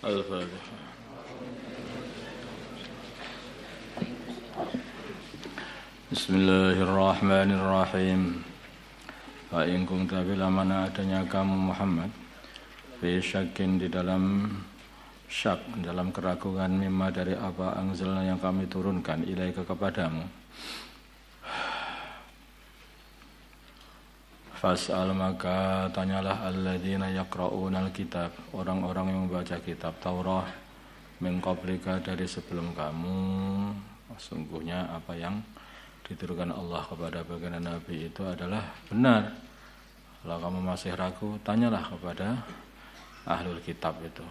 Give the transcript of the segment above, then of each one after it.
Al-Fatihah. Bismillahirrahmanirrahim. Fa in kunta bila mana adanya kamu Muhammad fi syakin di dalam syak, dalam keraguan mimma dari apa anzalna yang kami turunkan ilaika kepadamu. Fas'al maka tanyalah alladzina yaqra'unal kitab, orang-orang yang membaca kitab Taurat min qablika dari sebelum kamu. Sungguhnya apa yang diturunkan Allah kepada baginda Nabi itu adalah benar. Kalau kamu masih ragu, tanyalah kepada ahlul kitab itu.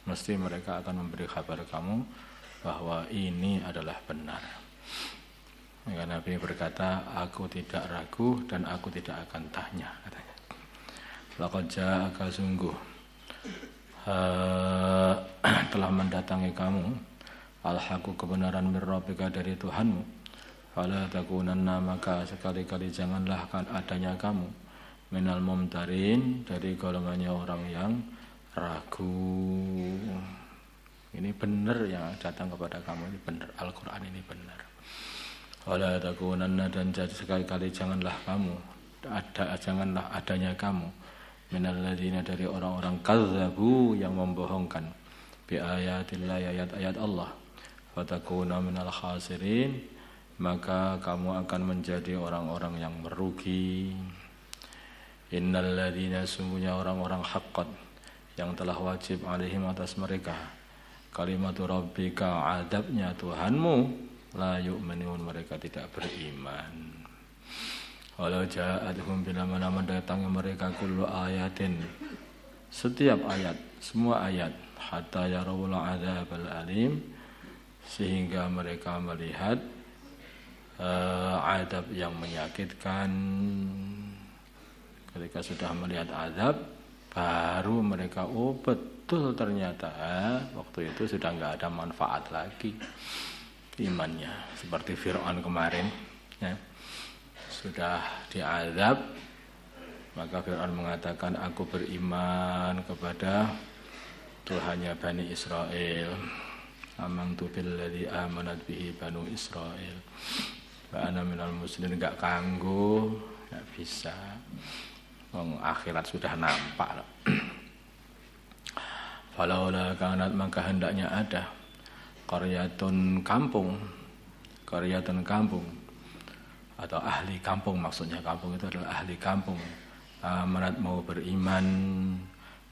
Mesti mereka akan memberi kabar kamu bahwa ini adalah benar. Maka Nabi berkata, aku tidak ragu dan aku tidak akan tanya, katanya. Laqad ja'aka sungguh telah mendatangi kamu al-haqqu kebenaran min rabbika dari Tuhanmu. Fala takunanna maka sekali-kali janganlah adanya kamu minal mumtarin dari golongannya orang yang ragu. Ini benar yang datang kepada kamu, ini benar, Al-Quran ini benar. Wala takunanna dan sekali-kali janganlah adanya kamu minal ladzina dari orang-orang kazzabu yang membohongkan bi ayatillah ayat-ayat Allah. Fatakuna minal khasirin maka kamu akan menjadi orang-orang yang merugi. Innal ladzina sungguhnya orang-orang haqqat yang telah wajib alaihim atas mereka kalimatu rabbika adabnya Tuhanmu la yu'minun mereka tidak beriman. Walau ja'atuhum bila mana mendatangi mereka kullu ayatin setiap ayat, semua ayat hatta yarawul adzabal alim sehingga mereka melihat azab yang menyakitkan. Ketika sudah melihat azab baru mereka betul ternyata waktu itu sudah enggak ada manfaat lagi imannya, seperti Fir'aun kemarin ya. Sudah diazab maka Fir'aun mengatakan aku beriman kepada Tuhannya Bani Israel, amantu billadzi amanat bihi Banu Israel wa ana minal muslimin. Enggak kanggo, enggak bisa, akhirat sudah nampak. Falaula kanat maka hendaknya ada qaryatun kampung atau ahli kampung, maksudnya kampung itu adalah ahli kampung amanat mau beriman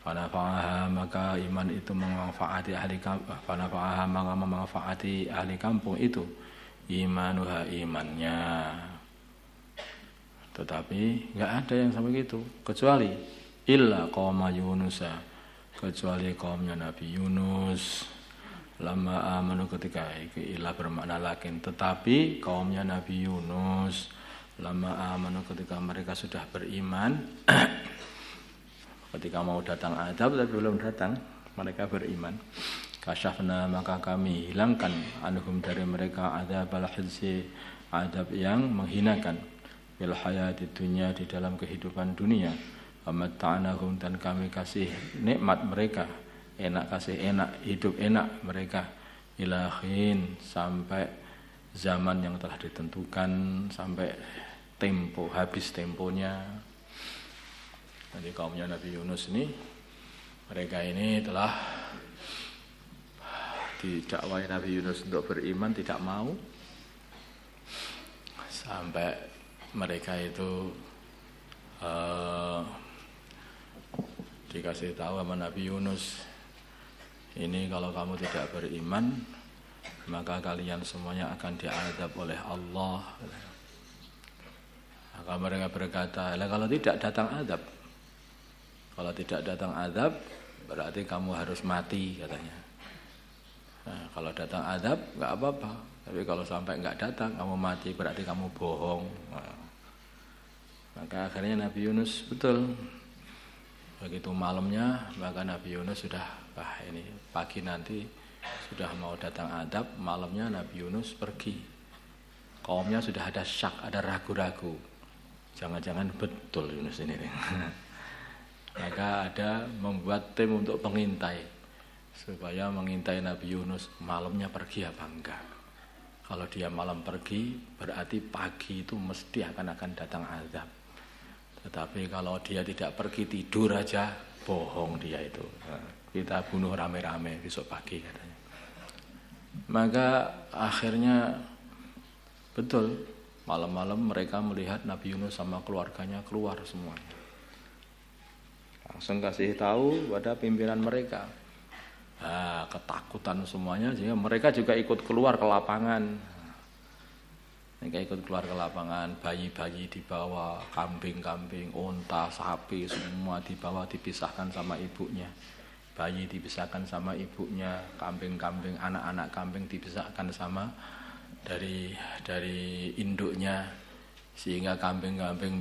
fanafa'aha maka iman itu memanfaati ahli kampung, fanafa'aha maka memanfaati ahli kampung itu imanuha imannya. Tetapi enggak ada yang sampai gitu kecuali illa qauma Yunusa, kecuali kaumnya Nabi Yunus. Lama amanu ketika ilah bermakna lakin, tetapi kaumnya Nabi Yunus lama amanu ketika mereka sudah beriman ketika mau datang azab tapi belum datang mereka beriman. Kasyafna maka kami hilangkan anhum dari mereka adzabal khizy azab yang menghinakan fil hayati dunya di dalam kehidupan dunia. Amatta'nahum dan kami kasih nikmat mereka enak, kasih enak, hidup enak mereka ilahin sampai zaman yang telah ditentukan, sampai tempo, habis temponya. Jadi kaumnya Nabi Yunus ini, mereka ini telah didakwai Nabi Yunus untuk beriman, tidak mau, sampai mereka itu dikasih tahu sama Nabi Yunus, ini kalau kamu tidak beriman maka kalian semuanya akan diazab oleh Allah. Maka mereka berkata, kalau tidak datang azab, kalau tidak datang azab berarti kamu harus mati, katanya. Nah, kalau datang azab enggak apa-apa, tapi kalau sampai enggak datang kamu mati berarti kamu bohong. Nah, maka akhirnya Nabi Yunus betul. Begitu malamnya maka Nabi Yunus sudah ini pagi nanti sudah mau datang azab, malamnya Nabi Yunus pergi. Kaumnya sudah ada syak, ada ragu-ragu. Jangan-jangan betul Yunus ini. Maka ada membuat tim untuk pengintai. supaya mengintai Nabi Yunus malamnya pergi apa enggak. Kalau dia malam pergi berarti pagi itu mesti akan datang azab. Tetapi kalau dia tidak pergi tidur aja, bohong dia itu. Kita bunuh rame-rame besok pagi katanya. Maka akhirnya betul malam-malam mereka melihat Nabi Yunus sama keluarganya keluar semuanya. Langsung kasih tahu pada pimpinan mereka. Ketakutan semuanya sehingga mereka juga ikut keluar ke lapangan. Mereka ikut keluar ke lapangan, bayi-bayi dibawa, kambing-kambing, unta, sapi semua dibawa dipisahkan sama ibunya. Bayi dipisahkan sama ibunya, kambing-kambing, anak-anak kambing dipisahkan sama dari induknya, sehingga kambing-kambing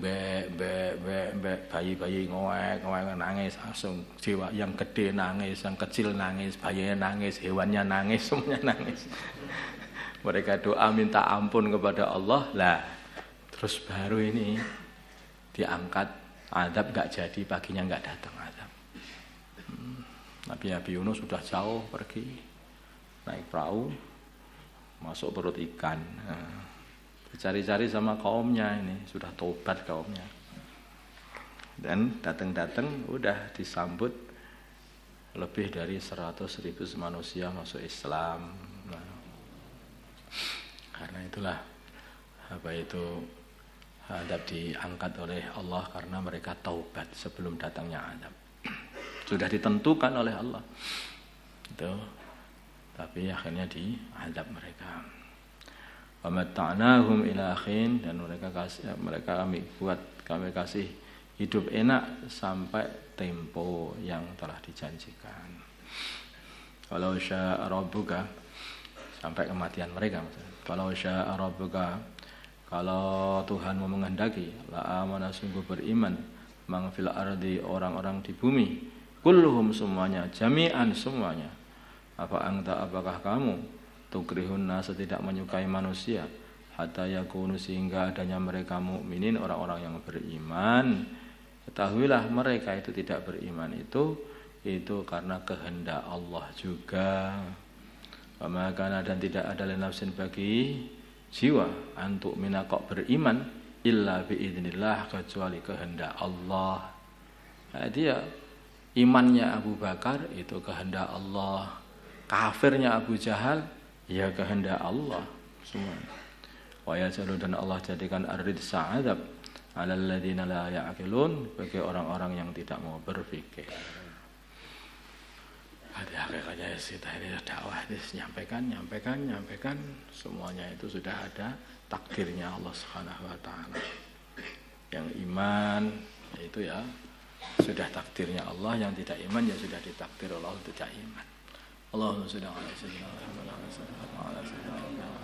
bayi-bayi ngoek nangis langsung, jiwa yang gede nangis, yang kecil nangis, bayinya nangis, hewannya nangis, semuanya nangis. Mereka doa minta ampun kepada Allah lah. Terus baru ini diangkat azab, nggak jadi, paginya nggak datang azab. Nabi Yunus sudah jauh pergi naik perahu masuk perut ikan. Dicari-cari sama kaumnya, ini sudah tobat kaumnya. Dan datang-datang udah disambut lebih dari 100.000 manusia masuk Islam. Karena itulah azab diangkat oleh Allah karena mereka taubat sebelum datangnya azab. Sudah ditentukan oleh Allah. Itu. Tapi akhirnya diazab mereka. Wa matta'nahum ila akhin, dan kami kasih hidup enak sampai tempo yang telah dijanjikan. Walau syaa rabbuka, sampai kematian mereka. Walau syaa rabbuka, kalau Tuhan mau menghendaki, la amana, sungguh beriman, mang fil ardi, orang-orang di bumi, kulluhum, semuanya, jami'an, semuanya. Apakah kamu tukrihun nasa, tidak menyukai manusia, hatta yakunu, sehingga adanya mereka mukminin, orang-orang yang beriman. Ketahuilah mereka itu tidak beriman itu karena kehendak Allah juga. Maka dan tidak ada nafsin bagi jiwa antuk minakok beriman illa biidznillah, kecuali kehendak Allah. Dia imannya Abu Bakar itu kehendak Allah, kafirnya Abu Jahal ya kehendak Allah semua. Wa yajalu, dan Allah jadikan ar-ridsa azab alal ladzina la ya'qilun, bagi orang-orang yang tidak mau berpikir. Hakikatnya kita ini dakwah ini nyampaikan semuanya itu sudah ada takdirnya Allah Subhanahu wa taala. Yang iman itu ya sudah takdirnya Allah, yang tidak iman ya sudah ditakdir Allah tidak iman. Allahumma shalli ala sayyidina Muhammad wa ala sayyidina Muhammad.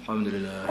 Alhamdulillah.